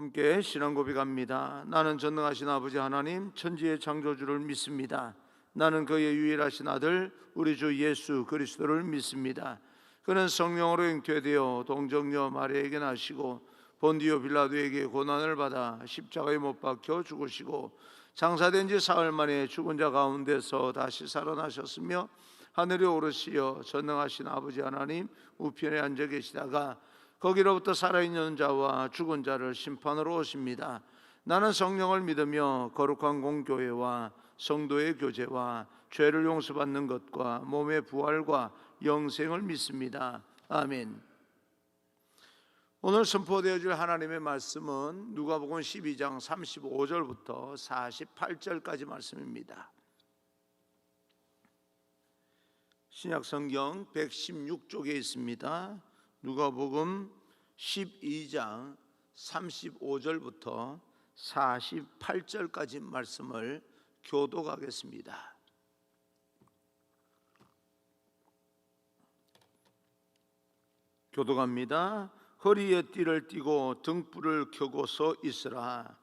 함께 신앙 고백합니다. 나는 전능하신 아버지 하나님 천지의 창조주를 믿습니다. 나는 그의 유일하신 아들 우리 주 예수 그리스도를 믿습니다. 그는 성령으로 잉태되어 동정녀 마리아에게 나시고 본디오 빌라도에게 고난을 받아 십자가에 못 박혀 죽으시고 장사된 지 사흘 만에 죽은 자 가운데서 다시 살아나셨으며 하늘에 오르시어 전능하신 아버지 하나님 우편에 앉아 계시다가 거기로부터 살아있는 자와 죽은 자를 심판으로 오십니다. 나는 성령을 믿으며 거룩한 공교회와 성도의 교제와 죄를 용서받는 것과 몸의 부활과 영생을 믿습니다. 아멘. 오늘 선포되어질 하나님의 말씀은 누가복음 12장 35절부터 48절까지 말씀입니다. 신약성경 116쪽에 있습니다. 누가복음 12장 35절부터 48절까지 말씀을 교독하겠습니다. 교독합니다. 허리에 띠를 띠고 등불을 켜고 서 있으라.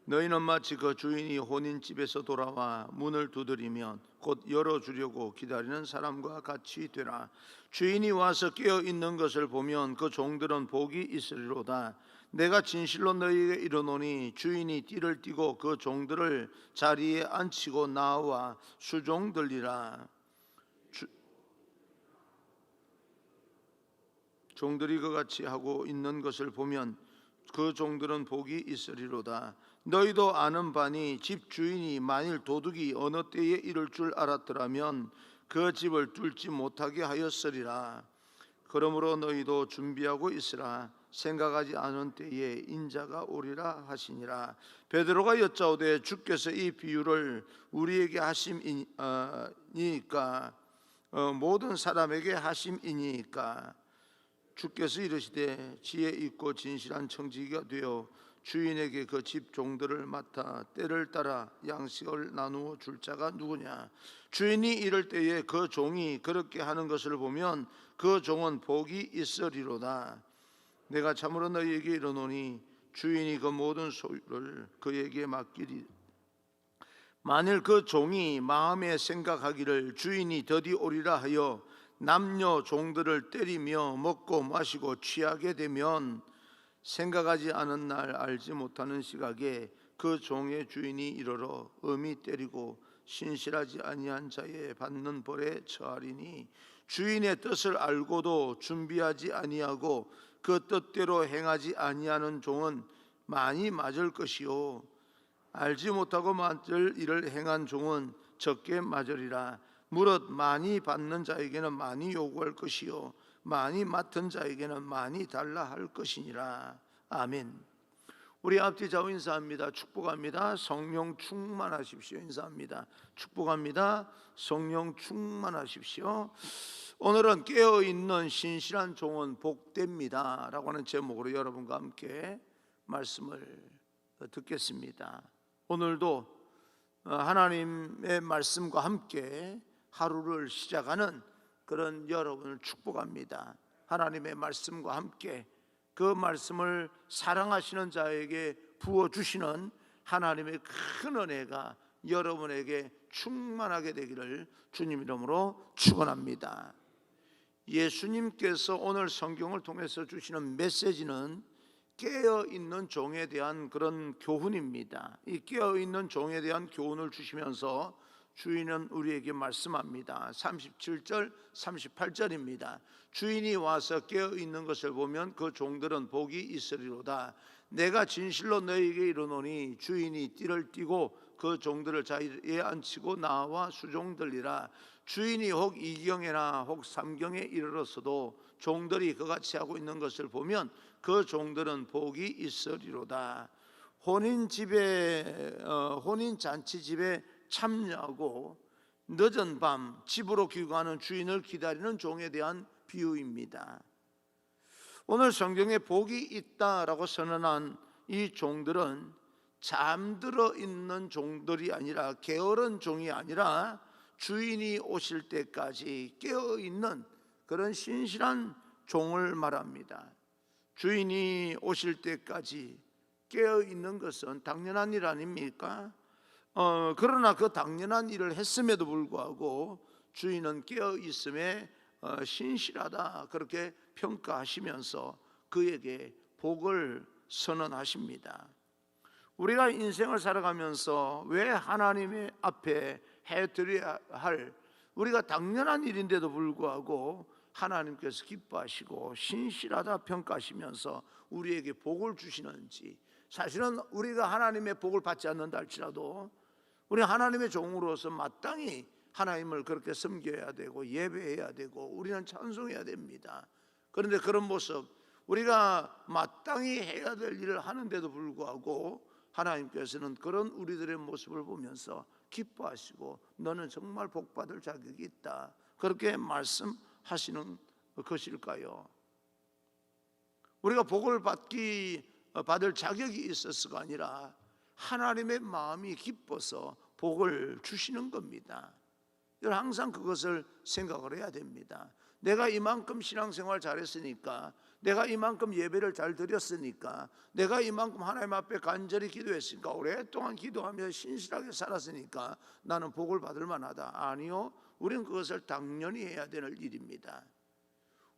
너희는 마치 그 주인이 혼인집에서 돌아와 문을 두드리면 곧 열어주려고 기다리는 사람과 같이 되라. 주인이 와서 깨어있는 것을 보면 그 종들은 복이 있으리로다. 내가 진실로 너희에게 이르노니 주인이 띠를 띠고 그 종들을 자리에 앉히고 나와 수종들리라. 종들이 그같이 하고 있는 것을 보면 그 종들은 복이 있으리로다. 너희도 아는 바니 집 주인이 만일 도둑이 어느 때에 이를 줄 알았더라면 그 집을 뚫지 못하게 하였으리라. 그러므로 너희도 준비하고 있으라. 생각하지 않은 때에 인자가 오리라 하시니라. 베드로가 여짜오되 주께서 이 비유를 우리에게 하심이니까 모든 사람에게 하심이니까 주께서 이르시되 지혜 있고 진실한 청지기가 되어 주인에게 그 집 종들을 맡아 때를 따라 양식을 나누어 줄 자가 누구냐. 주인이 이럴 때에 그 종이 그렇게 하는 것을 보면 그 종은 복이 있으리로다. 내가 참으로 너희에게 이르노니 주인이 그 모든 소유를 그에게 맡기리. 만일 그 종이 마음에 생각하기를 주인이 더디 오리라 하여 남녀 종들을 때리며 먹고 마시고 취하게 되면 생각하지 않은 날 알지 못하는 시각에 그 종의 주인이 이르러 엄히 때리고 신실하지 아니한 자에 받는 벌에 처하리니 주인의 뜻을 알고도 준비하지 아니하고 그 뜻대로 행하지 아니하는 종은 많이 맞을 것이요 알지 못하고 맞을 일을 행한 종은 적게 맞으리라. 무릇 많이 받는 자에게는 많이 요구할 것이요 많이 맡은 자에게는 많이 달라 할 것이니라. 아멘. 우리 앞뒤 좌우 인사합니다. 축복합니다. 성령 충만하십시오. 인사합니다. 축복합니다. 성령 충만하십시오. 오늘은 깨어있는 신실한 종은 복됩니다 라고 하는 제목으로 여러분과 함께 말씀을 듣겠습니다. 오늘도 하나님의 말씀과 함께 하루를 시작하는 그런 여러분을 축복합니다. 하나님의 말씀과 함께 그 말씀을 사랑하시는 자에게 부어주시는 하나님의 큰 은혜가 여러분에게 충만하게 되기를 주님 이름으로 축원합니다. 예수님께서 오늘 성경을 통해서 주시는 메시지는 깨어있는 종에 대한 그런 교훈입니다. 이 깨어있는 종에 대한 교훈을 주시면서 주인은 우리에게 말씀합니다. 37절 38절입니다. 주인이 와서 깨어있는 것을 보면 그 종들은 복이 있으리로다. 내가 진실로 너희에게 이르노니 주인이 띠를 띠고 그 종들을 자리에 앉히고 나와 수종들리라. 주인이 혹 2경에나 혹 3경에 이르렀어도 종들이 그같이 하고 있는 것을 보면 그 종들은 복이 있으리로다. 혼인잔치집에 참여하고 늦은 밤 집으로 귀가하는 주인을 기다리는 종에 대한 비유입니다. 오늘 성경에 복이 있다라고 선언한 이 종들은 잠들어 있는 종들이 아니라 게으른 종이 아니라 주인이 오실 때까지 깨어있는 그런 신실한 종을 말합니다. 주인이 오실 때까지 깨어 있는 것은 당연한 일 아닙니까? 그러나 그 당연한 일을 했음에도 불구하고 주인은 깨어 있음에 신실하다 그렇게 평가하시면서 그에게 복을 선언하십니다. 우리가 인생을 살아가면서 왜 하나님의 앞에 해드려야 할 우리가 당연한 일인데도 불구하고 하나님께서 기뻐하시고 신실하다 평가하시면서 우리에게 복을 주시는지, 사실은 우리가 하나님의 복을 받지 않는다 할지라도 우리 하나님의 종으로서 마땅히 하나님을 그렇게 섬겨야 되고 예배해야 되고 우리는 찬송해야 됩니다. 그런데 그런 모습, 우리가 마땅히 해야 될 일을 하는데도 불구하고 하나님께서는 그런 우리들의 모습을 보면서 기뻐하시고 너는 정말 복받을 자격이 있다 그렇게 말씀하시는 것일까요? 우리가 복을 받을 자격이 있었어가 아니라 하나님의 마음이 기뻐서 복을 주시는 겁니다. 항상 그것을 생각을 해야 됩니다. 내가 이만큼 신앙생활 잘했으니까, 내가 이만큼 예배를 잘 드렸으니까, 내가 이만큼 하나님 앞에 간절히 기도했으니까, 오랫동안 기도하며 신실하게 살았으니까 나는 복을 받을 만하다. 아니요, 우리는 그것을 당연히 해야 되는 일입니다.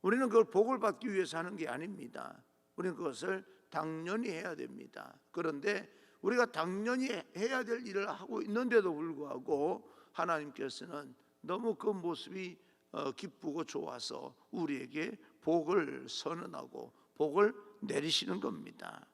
우리는 그걸 복을 받기 위해서 하는 게 아닙니다. 우리는 그것을 당연히 해야 됩니다. 그런데 우리가 당연히 해야 될 일을 하고 있는데도 불구하고 하나님께서는 너무 그 모습이 기쁘고 좋아서 우리에게 복을 선언하고 복을 내리시는 겁니다.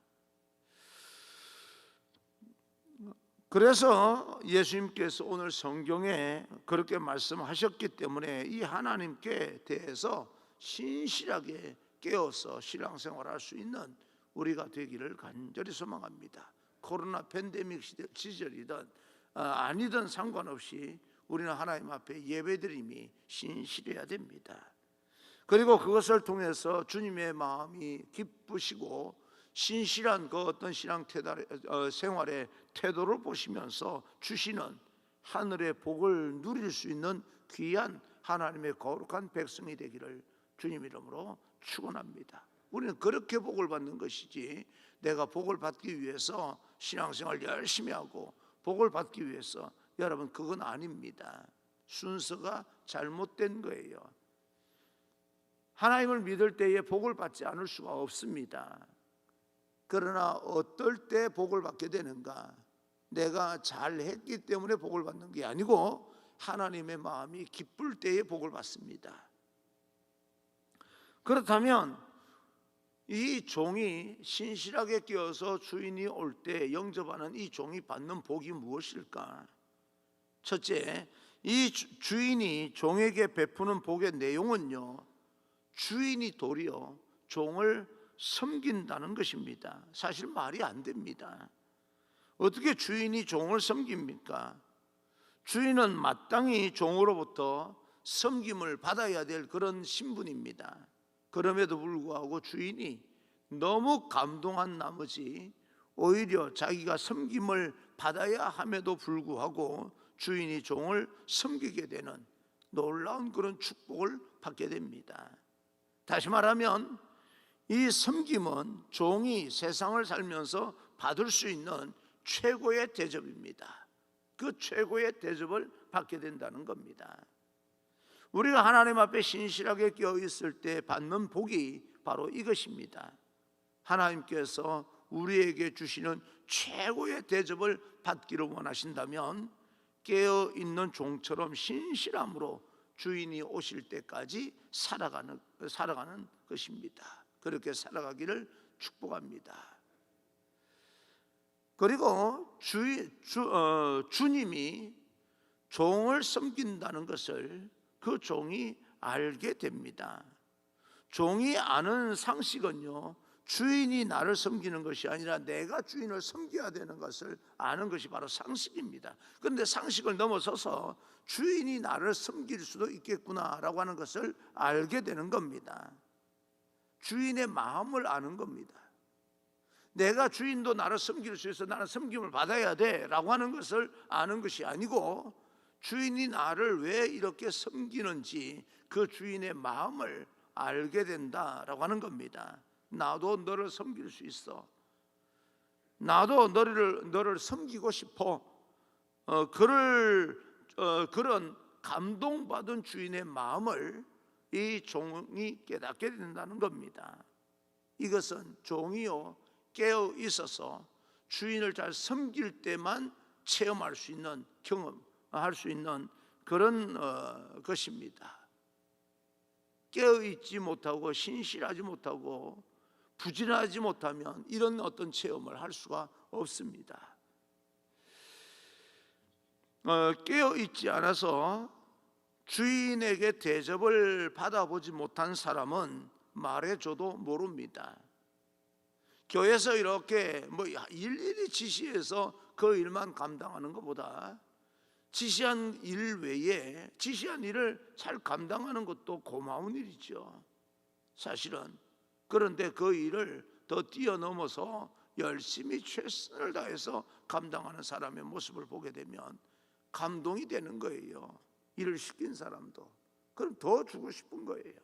그래서 예수님께서 오늘 성경에 그렇게 말씀하셨기 때문에 이 하나님께 대해서 신실하게 깨어서 신앙생활할 수 있는 우리가 되기를 간절히 소망합니다. 코로나 팬데믹 시절이든 아니든 상관없이 우리는 하나님 앞에 예배드림이 신실해야 됩니다. 그리고 그것을 통해서 주님의 마음이 기쁘시고 신실한 그 어떤 신앙 생활의 태도를 보시면서 주시는 하늘의 복을 누릴 수 있는 귀한 하나님의 거룩한 백성이 되기를 주님 이름으로 축원합니다. 우리는 그렇게 복을 받는 것이지 내가 복을 받기 위해서 신앙생활 열심히 하고 복을 받기 위해서, 여러분 그건 아닙니다. 순서가 잘못된 거예요. 하나님을 믿을 때에 복을 받지 않을 수가 없습니다. 그러나 어떨 때 복을 받게 되는가? 내가 잘했기 때문에 복을 받는 게 아니고 하나님의 마음이 기쁠 때에 복을 받습니다. 그렇다면 이 종이 신실하게 깨어서 주인이 올 때 영접하는 이 종이 받는 복이 무엇일까? 첫째, 이 주인이 종에게 베푸는 복의 내용은요, 주인이 도리어 종을 섬긴다는 것입니다. 사실 말이 안 됩니다. 어떻게 주인이 종을 섬깁니까? 주인은 마땅히 종으로부터 섬김을 받아야 될 그런 신분입니다. 그럼에도 불구하고 주인이 너무 감동한 나머지 오히려 자기가 섬김을 받아야 함에도 불구하고 주인이 종을 섬기게 되는 놀라운 그런 축복을 받게 됩니다. 다시 말하면 이 섬김은 종이 세상을 살면서 받을 수 있는 최고의 대접입니다. 그 최고의 대접을 받게 된다는 겁니다. 우리가 하나님 앞에 신실하게 깨어 있을 때 받는 복이 바로 이것입니다. 하나님께서 우리에게 주시는 최고의 대접을 받기를 원하신다면 깨어 있는 종처럼 신실함으로 주인이 오실 때까지 살아가는 것입니다. 그렇게 살아가기를 축복합니다. 그리고 주님이 종을 섬긴다는 것을 그 종이 알게 됩니다. 종이 아는 상식은요, 주인이 나를 섬기는 것이 아니라 내가 주인을 섬겨야 되는 것을 아는 것이 바로 상식입니다. 그런데 상식을 넘어서서 주인이 나를 섬길 수도 있겠구나라고 하는 것을 알게 되는 겁니다. 주인의 마음을 아는 겁니다. 내가 주인도 나를 섬길 수 있어 나는 섬김을 받아야 돼 라고 하는 것을 아는 것이 아니고, 주인이 나를 왜 이렇게 섬기는지 그 주인의 마음을 알게 된다라고 하는 겁니다. 나도 너를 섬길 수 있어. 나도 너를 섬기고 싶어. 그런 감동받은 주인의 마음을 이 종이 깨닫게 된다는 겁니다. 이것은 종이요 깨어 있어서 주인을 잘 섬길 때만 체험할 수 있는, 경험할 수 있는 그런 것입니다. 깨어 있지 못하고 신실하지 못하고 부지런하지 못하면 이런 어떤 체험을 할 수가 없습니다. 깨어 있지 않아서 주인에게 대접을 받아보지 못한 사람은 말해줘도 모릅니다. 교회에서 이렇게 일일이 지시해서 그 일만 감당하는 것보다 지시한 일 외에 지시한 일을 잘 감당하는 것도 고마운 일이죠, 사실은. 그런데 그 일을 더 뛰어넘어서 열심히 최선을 다해서 감당하는 사람의 모습을 보게 되면 감동이 되는 거예요. 일을 시킨 사람도. 그럼 더 주고 싶은 거예요.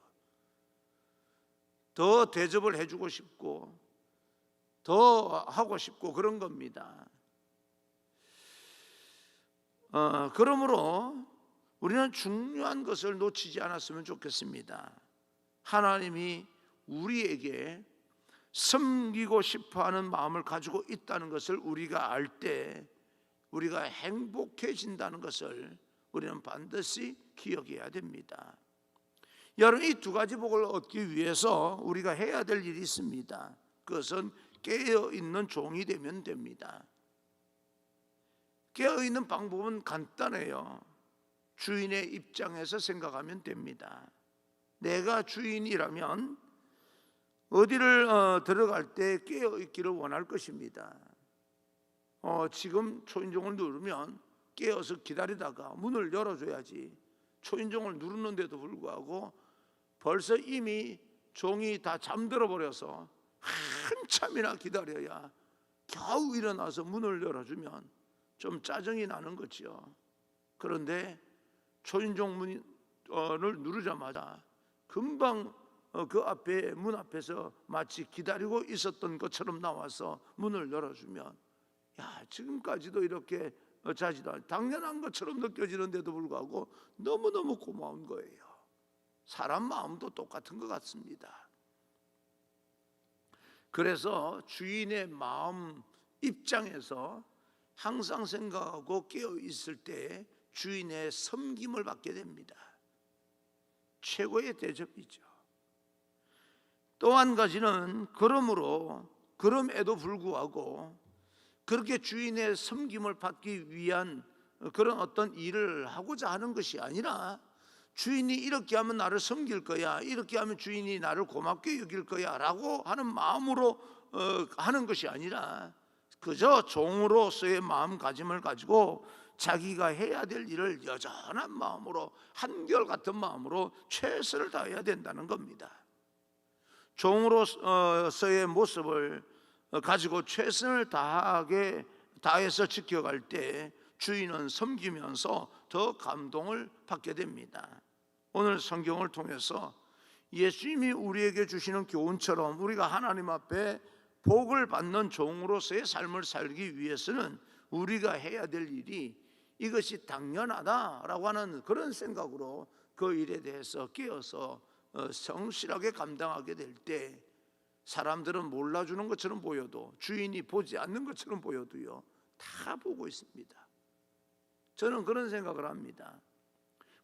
더 대접을 해주고 싶고 더 하고 싶고 그런 겁니다. 그러므로 우리는 중요한 것을 놓치지 않았으면 좋겠습니다. 하나님이 우리에게 섬기고 싶어하는 마음을 가지고 있다는 것을 우리가 알 때 우리가 행복해진다는 것을 우리는 반드시 기억해야 됩니다. 여러분, 이 두 가지 복을 얻기 위해서 우리가 해야 될 일이 있습니다. 그것은 깨어있는 종이 되면 됩니다. 깨어있는 방법은 간단해요. 주인의 입장에서 생각하면 됩니다. 내가 주인이라면 어디를 들어갈 때 깨어있기를 원할 것입니다. 지금 초인종을 누르면 깨어서 기다리다가 문을 열어줘야지, 초인종을 누르는데도 불구하고 벌써 이미 종이 다 잠들어 버려서 한참이나 기다려야 겨우 일어나서 문을 열어주면 좀 짜증이 나는 거죠. 그런데 초인종 문을 누르자마자 금방 그 앞에 문 앞에서 마치 기다리고 있었던 것처럼 나와서 문을 열어주면, 지금까지도 이렇게 자지도 않고 당연한 것처럼 느껴지는데도 불구하고 너무너무 고마운 거예요. 사람 마음도 똑같은 것 같습니다. 그래서 주인의 마음 입장에서 항상 생각하고 깨어 있을 때 주인의 섬김을 받게 됩니다. 최고의 대접이죠. 또 한 가지는 그럼에도 불구하고 그렇게 주인의 섬김을 받기 위한 그런 어떤 일을 하고자 하는 것이 아니라, 주인이 이렇게 하면 나를 섬길 거야, 이렇게 하면 주인이 나를 고맙게 여길 거야 라고 하는 마음으로 하는 것이 아니라 그저 종으로서의 마음가짐을 가지고 자기가 해야 될 일을 여전한 마음으로, 한결같은 마음으로 최선을 다해야 된다는 겁니다. 종으로서의 모습을 가지고 최선을 다해서 지켜갈 때 주인은 섬기면서 더 감동을 받게 됩니다. 오늘 성경을 통해서 예수님이 우리에게 주시는 교훈처럼 우리가 하나님 앞에 복을 받는 종으로서의 삶을 살기 위해서는 우리가 해야 될 일이 이것이 당연하다라고 하는 그런 생각으로 그 일에 대해서 깨어서 성실하게 감당하게 될 때, 사람들은 몰라주는 것처럼 보여도, 주인이 보지 않는 것처럼 보여도요, 다 보고 있습니다. 저는 그런 생각을 합니다.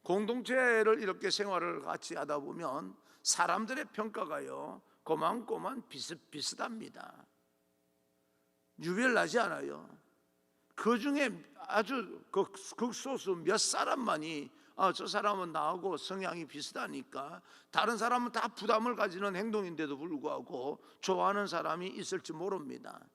공동체를 이렇게 생활을 같이 하다 보면 사람들의 평가가요 고만고만 비슷합니다. 유별나지 않아요. 그 중에 아주 극소수 몇 사람만이 저 사람은 나하고 성향이 비슷하니까, 다른 사람은 다 부담을 가지는 행동인데도 불구하고 좋아하는 사람이 있을지 모릅니다.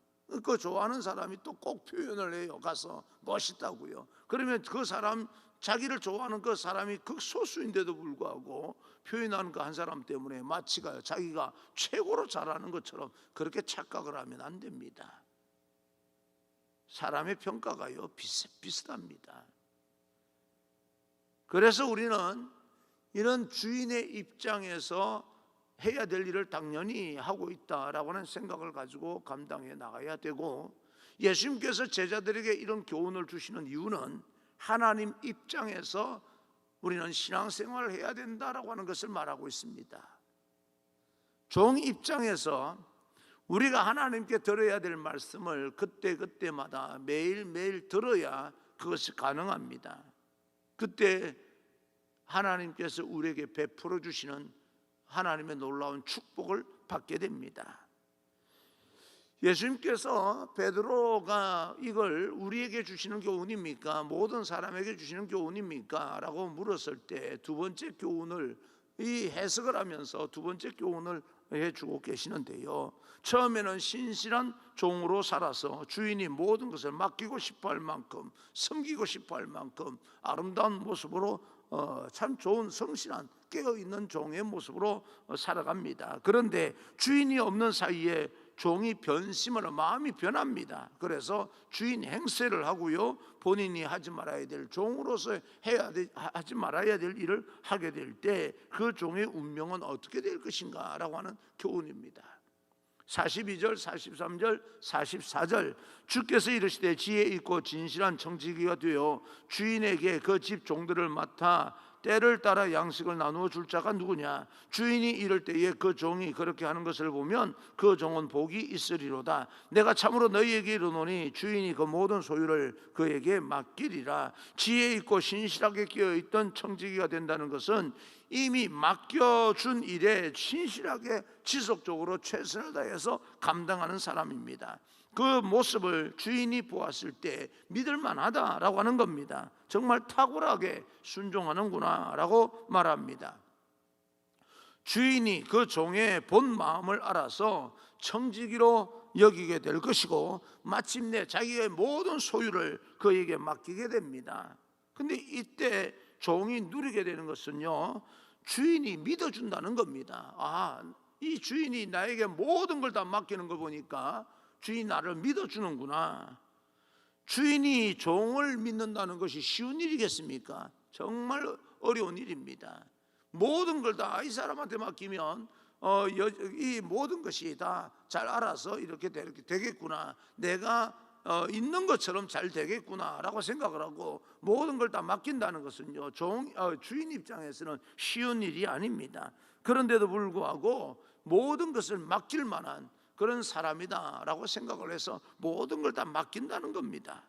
그 좋아하는 사람이 또 꼭 표현을 해요. 가서 멋있다고요. 그러면 그 사람, 자기를 좋아하는 그 사람이 극소수인데도 불구하고 표현하는 그 한 사람 때문에 마치가 자기가 최고로 잘하는 것처럼 그렇게 착각을 하면 안 됩니다. 사람의 평가가요 비슷합니다. 그래서 우리는 이런 주인의 입장에서 해야 될 일을 당연히 하고 있다라고 하는 생각을 가지고 감당해 나가야 되고, 예수님께서 제자들에게 이런 교훈을 주시는 이유는 하나님 입장에서 우리는 신앙생활을 해야 된다라고 하는 것을 말하고 있습니다. 종 입장에서 우리가 하나님께 들어야 될 말씀을 그때그때마다 매일매일 들어야 그것이 가능합니다. 그때 하나님께서 우리에게 베풀어 주시는 하나님의 놀라운 축복을 받게 됩니다. 예수님께서 베드로가 이걸 우리에게 주시는 교훈입니까? 모든 사람에게 주시는 교훈입니까? 라고 물었을 때 두 번째 교훈을 이 해석을 하면서 두 번째 교훈을 해주고 계시는데요, 처음에는 신실한 종으로 살아서 주인이 모든 것을 맡기고 싶어할 만큼, 섬기고 싶어할 만큼 아름다운 모습으로 참 좋은 성실한 깨어있는 종의 모습으로 살아갑니다. 그런데 주인이 없는 사이에 종이 변심하는 마음이 변합니다. 그래서 주인 행세를 하고요, 본인이 하지 말아야 될 종으로서 하지 말아야 될 일을 하게 될 때 그 종의 운명은 어떻게 될 것인가 라고 하는 교훈입니다. 42절, 43절, 44절 주께서 이르시되 지혜 있고 진실한 청지기가 되어 주인에게 그 집 종들을 맡아 때를 따라 양식을 나누어 줄 자가 누구냐? 주인이 이럴 때에 그 종이 그렇게 하는 것을 보면 그 종은 복이 있으리로다. 내가 참으로 너희에게 이르노니 주인이 그 모든 소유를 그에게 맡기리라. 지혜 있고 신실하게 끼어있던 청지기가 된다는 것은 이미 맡겨준 일에 신실하게 지속적으로 최선을 다해서 감당하는 사람입니다. 그 모습을 주인이 보았을 때 믿을만하다라고 하는 겁니다. 정말 탁월하게 순종하는구나 라고 말합니다. 주인이 그 종의 본 마음을 알아서 청지기로 여기게 될 것이고 마침내 자기의 모든 소유를 그에게 맡기게 됩니다. 근데 이때 종이 누리게 되는 것은요, 주인이 믿어준다는 겁니다. 이 주인이 나에게 모든 걸 다 맡기는 거 보니까 주인이 나를 믿어주는구나. 주인이 종을 믿는다는 것이 쉬운 일이겠습니까? 정말 어려운 일입니다. 모든 걸 다 이 사람한테 맡기면 이 모든 것이 다 잘 알아서 이렇게 되겠구나, 내가 있는 것처럼 잘 되겠구나 라고 생각을 하고 모든 걸 다 맡긴다는 것은요, 주인 입장에서는 쉬운 일이 아닙니다. 그런데도 불구하고 모든 것을 맡길 만한 그런 사람이다 라고 생각을 해서 모든 걸 다 맡긴다는 겁니다.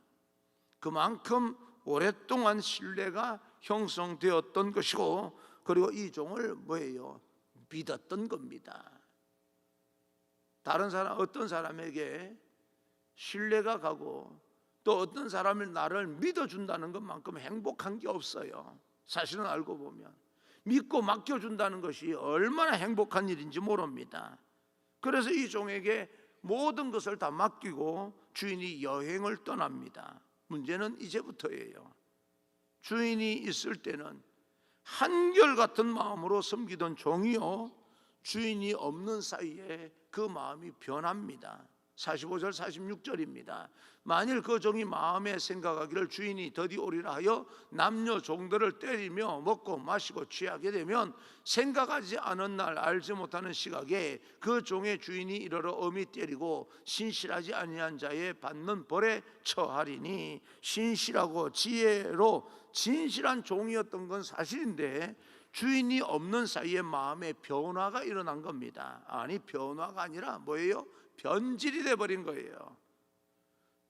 그만큼 오랫동안 신뢰가 형성되었던 것이고, 그리고 이 종을 믿었던 겁니다. 어떤 사람에게 신뢰가 가고 또 어떤 사람이 나를 믿어준다는 것만큼 행복한 게 없어요. 사실은 알고 보면 믿고 맡겨준다는 것이 얼마나 행복한 일인지 모릅니다. 그래서 이 종에게 모든 것을 다 맡기고 주인이 여행을 떠납니다. 문제는 이제부터예요. 주인이 있을 때는 한결같은 마음으로 섬기던 종이요, 주인이 없는 사이에 그 마음이 변합니다. 45절 46절입니다. 만일 그 종이 마음에 생각하기를 주인이 더디 오리라 하여 남녀 종들을 때리며 먹고 마시고 취하게 되면 생각하지 않은 날 알지 못하는 시각에 그 종의 주인이 이르러 엄히 때리고 신실하지 아니한 자의 받는 벌에 처하리니, 신실하고 지혜로 진실한 종이었던 건 사실인데 주인이 없는 사이에 마음의 변화가 일어난 겁니다. 아니, 변화가 아니라 뭐예요? 변질이 돼버린 거예요.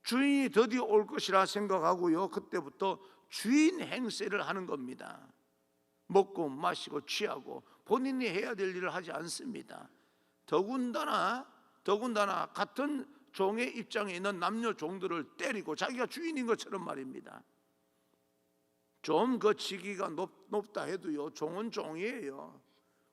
주인이 드디어 올 것이라 생각하고요, 그때부터 주인 행세를 하는 겁니다. 먹고 마시고 취하고 본인이 해야 될 일을 하지 않습니다. 더군다나 같은 종의 입장에 있는 남녀 종들을 때리고 자기가 주인인 것처럼 말입니다. 좀 그 직위가 높다 해도요, 종은 종이에요.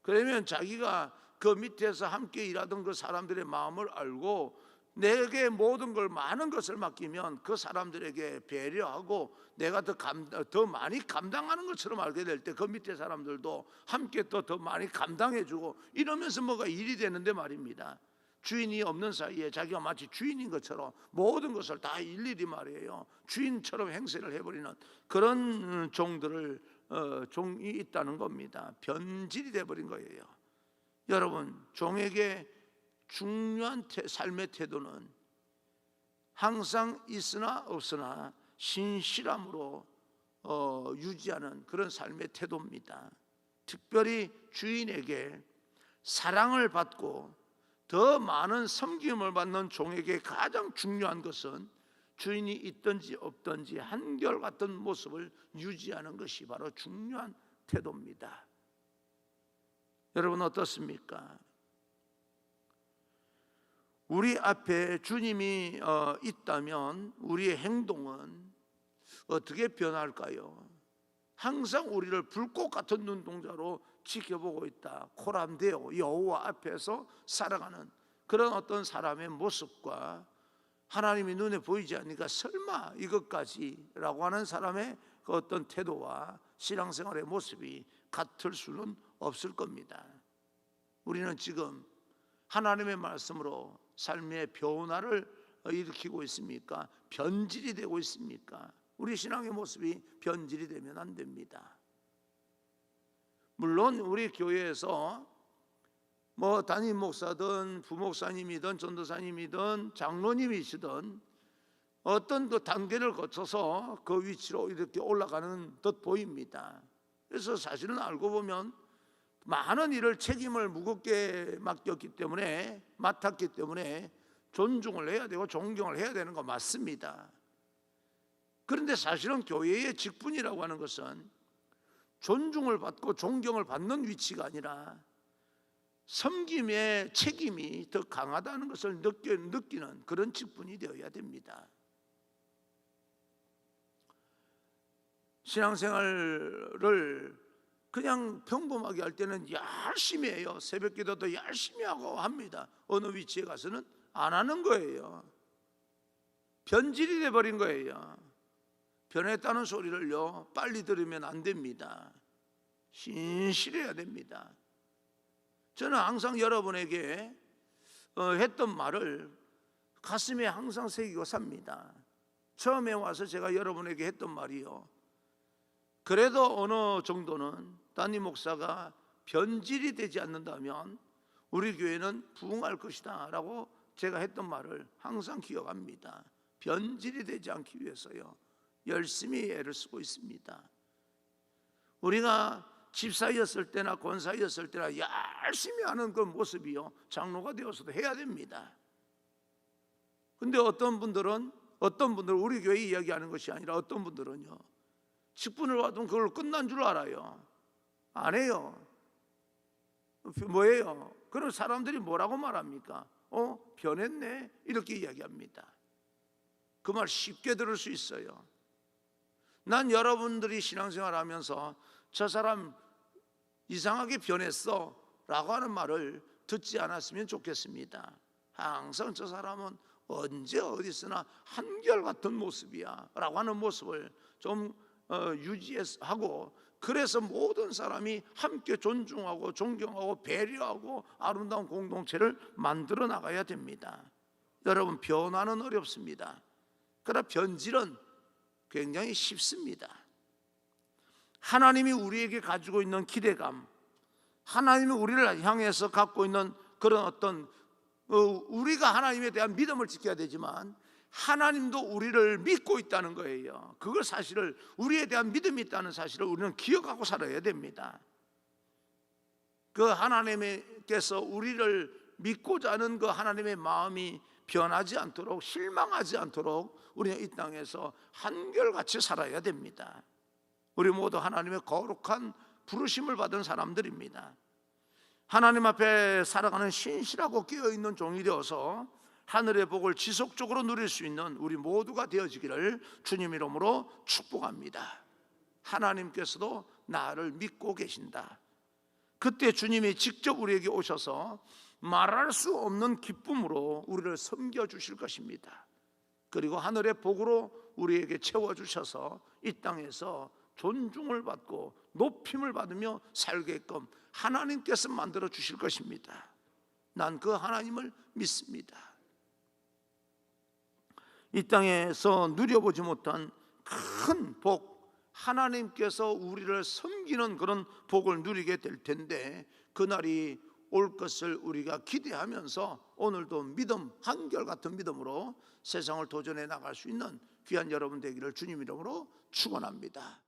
그러면 자기가 그 밑에서 함께 일하던 그 사람들의 마음을 알고 내게 모든 걸, 많은 것을 맡기면 그 사람들에게 배려하고 내가 더 많이 감당하는 것처럼 알게 될 때 그 밑에 사람들도 함께 더 많이 감당해주고 이러면서 뭐가 일이 되는데 말입니다. 주인이 없는 사이에 자기가 마치 주인인 것처럼 모든 것을 다 일일이 말이에요, 주인처럼 행세를 해버리는 그런 종이 있다는 겁니다. 변질이 돼버린 거예요. 여러분, 종에게 중요한 삶의 태도는 항상 있으나 없으나 신실함으로 유지하는 그런 삶의 태도입니다. 특별히 주인에게 사랑을 받고 더 많은 섬김을 받는 종에게 가장 중요한 것은 주인이 있든지 없든지 한결같은 모습을 유지하는 것이 바로 중요한 태도입니다. 여러분 어떻습니까? 우리 앞에 주님이 있다면 우리의 행동은 어떻게 변할까요? 항상 우리를 불꽃 같은 눈동자로 지켜보고 있다. 코람데오 여호와 앞에서 살아가는 그런 어떤 사람의 모습과 하나님이 눈에 보이지 않으니까 설마 이것까지라고 하는 사람의 그 어떤 태도와 신앙생활의 모습이 같을 수는 없을 겁니다. 우리는 지금 하나님의 말씀으로 삶의 변화를 일으키고 있습니까? 변질이 되고 있습니까? 우리 신앙의 모습이 변질이 되면 안 됩니다. 물론 우리 교회에서 담임 목사든 부목사님이든 전도사님이든 장로님이시든 어떤 그 단계를 거쳐서 그 위치로 이렇게 올라가는 듯 보입니다. 그래서 사실은 알고 보면 많은 일을 책임을 무겁게 맡았기 때문에 존중을 해야 되고 존경을 해야 되는 거 맞습니다. 그런데 사실은 교회의 직분이라고 하는 것은 존중을 받고 존경을 받는 위치가 아니라 섬김의 책임이 더 강하다는 것을 느끼는 그런 직분이 되어야 됩니다. 신앙생활을 그냥 평범하게 할 때는 열심히 해요. 새벽기도도 열심히 하고 합니다. 어느 위치에 가서는 안 하는 거예요. 변질이 돼버린 거예요. 변했다는 소리를요 빨리 들으면 안 됩니다. 신실해야 됩니다. 저는 항상 여러분에게 했던 말을 가슴에 항상 새기고 삽니다. 처음에 와서 제가 여러분에게 했던 말이요, 그래도 어느 정도는 담임 목사가 변질이 되지 않는다면 우리 교회는 부흥할 것이다 라고 제가 했던 말을 항상 기억합니다. 변질이 되지 않기 위해서요 열심히 애를 쓰고 있습니다. 우리가 집사였을 때나 권사였을 때나 열심히 하는 그 모습이요 장로가 되어서도 해야 됩니다. 근데 어떤 분들은 우리 교회 이야기하는 것이 아니라 어떤 분들은요 직분을 받으면 그걸 끝난 줄 알아요. 안 해요. 뭐예요? 그런 사람들이 뭐라고 말합니까? 변했네 이렇게 이야기합니다. 그 말 쉽게 들을 수 있어요. 난 여러분들이 신앙생활 하면서 저 사람 이상하게 변했어 라고 하는 말을 듣지 않았으면 좋겠습니다. 항상 저 사람은 언제 어디서나 한결같은 모습이야 라고 하는 모습을 좀 유지하고, 그래서 모든 사람이 함께 존중하고 존경하고 배려하고 아름다운 공동체를 만들어 나가야 됩니다. 여러분 변화는 어렵습니다. 그러나 변질은 굉장히 쉽습니다. 하나님이 우리에게 가지고 있는 기대감, 하나님이 우리를 향해서 갖고 있는 그런 어떤 우리가 하나님에 대한 믿음을 지켜야 되지만 하나님도 우리를 믿고 있다는 거예요. 그걸 사실을, 우리에 대한 믿음이 있다는 사실을 우리는 기억하고 살아야 됩니다. 그 하나님께서 우리를 믿고자 하는 그 하나님의 마음이 변하지 않도록, 실망하지 않도록 우리는 이 땅에서 한결같이 살아야 됩니다. 우리 모두 하나님의 거룩한 부르심을 받은 사람들입니다. 하나님 앞에 살아가는 신실하고 깨어있는 종이 되어서 하늘의 복을 지속적으로 누릴 수 있는 우리 모두가 되어지기를 주님 이름으로 축복합니다. 하나님께서도 나를 믿고 계신다. 그때 주님이 직접 우리에게 오셔서 말할 수 없는 기쁨으로 우리를 섬겨주실 것입니다. 그리고 하늘의 복으로 우리에게 채워주셔서 이 땅에서 존중을 받고 높임을 받으며 살게끔 하나님께서 만들어 주실 것입니다. 난 그 하나님을 믿습니다. 이 땅에서 누려보지 못한 큰 복, 하나님께서 우리를 섬기는 그런 복을 누리게 될 텐데 그날이 올 것을 우리가 기대하면서 오늘도 믿음, 한결같은 믿음으로 세상을 도전해 나갈 수 있는 귀한 여러분 되기를 주님 이름으로 축원합니다.